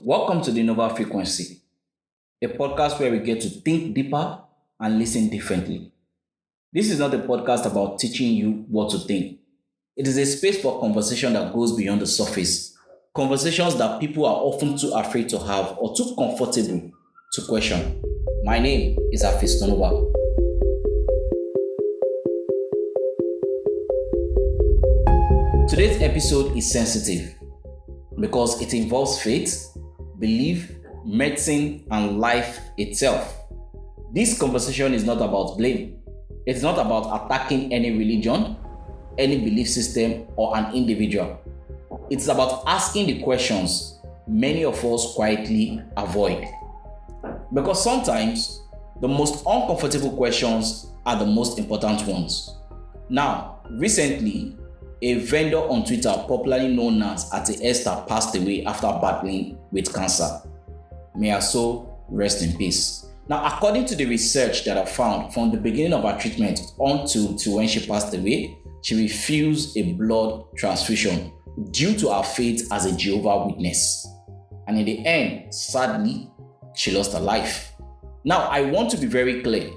Welcome to the Nova Frequency, a podcast where we get to think deeper and listen differently. This is not a podcast about teaching you what to think. It is a space for conversation that goes beyond the surface, conversations that people are often too afraid to have or too comfortable to question. My name is Afis Tonuba. Today's episode is sensitive because it involves faith, belief, medicine, and life itself. This conversation is not about blame. It's not about attacking any religion, any belief system, or an individual. It's about asking the questions many of us quietly avoid. Because sometimes the most uncomfortable questions are the most important ones. Now, recently, a vendor on Twitter, popularly known as Ati Esther, passed away after battling with cancer. May her soul rest in peace. Now, according to the research that I found, from the beginning of her treatment until when she passed away, she refused a blood transfusion due to her faith as a Jehovah's Witness. And in the end, sadly, she lost her life. Now, I want to be very clear.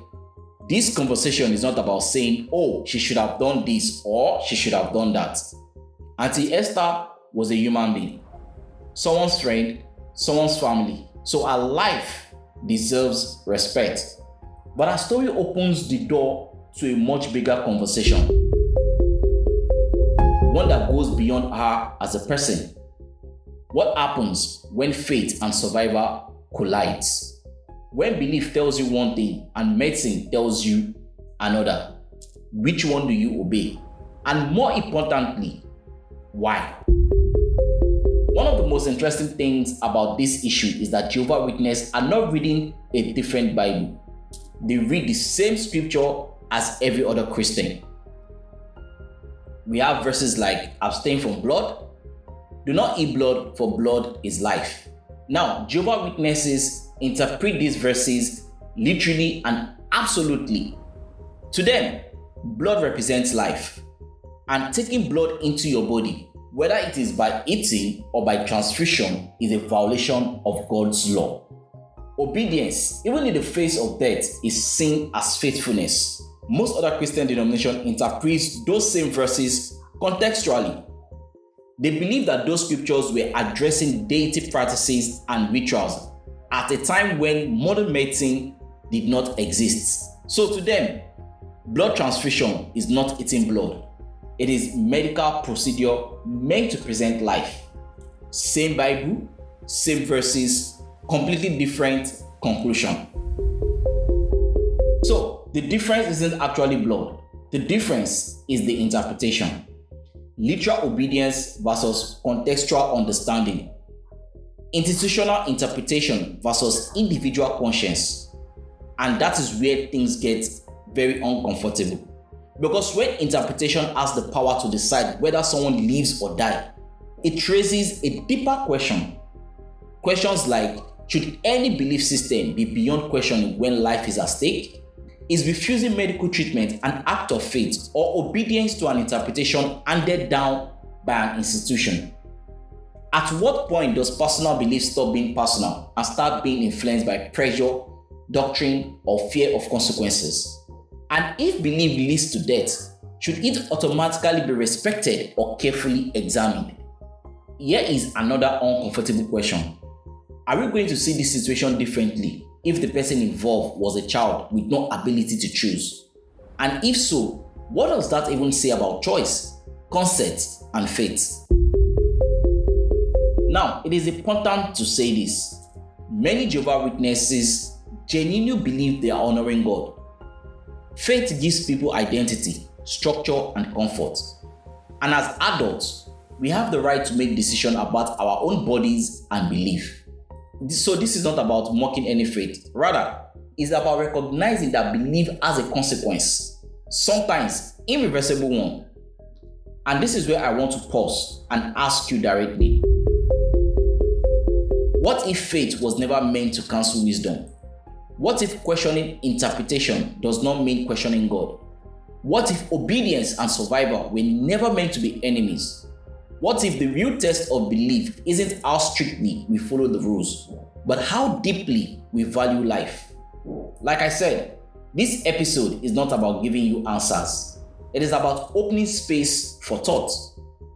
This conversation is not about saying, oh, she should have done this or she should have done that. Auntie Esther was a human being, someone's friend, someone's family. So her life deserves respect. But her story opens the door to a much bigger conversation. One that goes beyond her as a person. What happens when faith and survival collides? When belief tells you one thing and medicine tells you another, which one do you obey? And more importantly, why? One of the most interesting things about this issue is that Jehovah's Witnesses are not reading a different Bible. They read the same scripture as every other Christian. We have verses like abstain from blood, do not eat blood, for blood is life. Now, Jehovah's Witnesses interpret these verses literally and absolutely. To them, blood represents life, and taking blood into your body, whether it is by eating or by transfusion, is a violation of God's law. Obedience, even in the face of death, is seen as faithfulness. Most other Christian denominations interpret those same verses contextually. They believe that those scriptures were addressing deity practices and rituals at a time when modern medicine did not exist. So to them, blood transfusion is not eating blood. It is medical procedure meant to present life. Same Bible, same verses, completely different conclusion. So the difference isn't actually blood. The difference is the interpretation. Literal obedience versus contextual understanding. Institutional interpretation versus individual conscience. And that is where things get very uncomfortable. Because when interpretation has the power to decide whether someone lives or dies, it raises a deeper question. Questions like, should any belief system be beyond questioning when life is at stake? Is refusing medical treatment an act of faith or obedience to an interpretation handed down by an institution? At what point does personal belief stop being personal and start being influenced by pressure, doctrine, or fear of consequences? And if belief leads to death, should it automatically be respected or carefully examined? Here is another uncomfortable question. Are we going to see this situation differently if the person involved was a child with no ability to choose? And if so, what does that even say about choice, consent, and faith? Now, it is important to say this. Many Jehovah's Witnesses genuinely believe they are honoring God. Faith gives people identity, structure, and comfort. And as adults, we have the right to make decisions about our own bodies and belief. So this is not about mocking any faith. Rather, it's about recognizing that belief has a consequence, sometimes irreversible one. And this is where I want to pause and ask you directly. What if faith was never meant to cancel wisdom? What if questioning interpretation does not mean questioning God? What if obedience and survival were never meant to be enemies? What if the real test of belief isn't how strictly we follow the rules, but how deeply we value life? Like I said, this episode is not about giving you answers. It is about opening space for thought.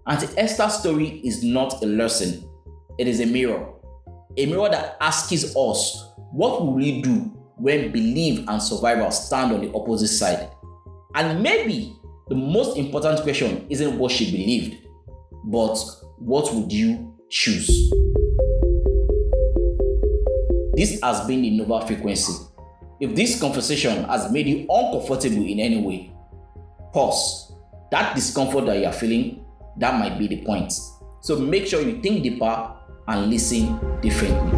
Auntie Esther's story is not a lesson. It is a mirror. A mirror that asks us, what will we do when belief and survival stand on the opposite side? And maybe the most important question isn't what she believed, but what would you choose? This has been the Nova Frequency. If this conversation has made you uncomfortable in any way, pause. That discomfort that you are feeling, that might be the point. So make sure you think deeper and listen differently.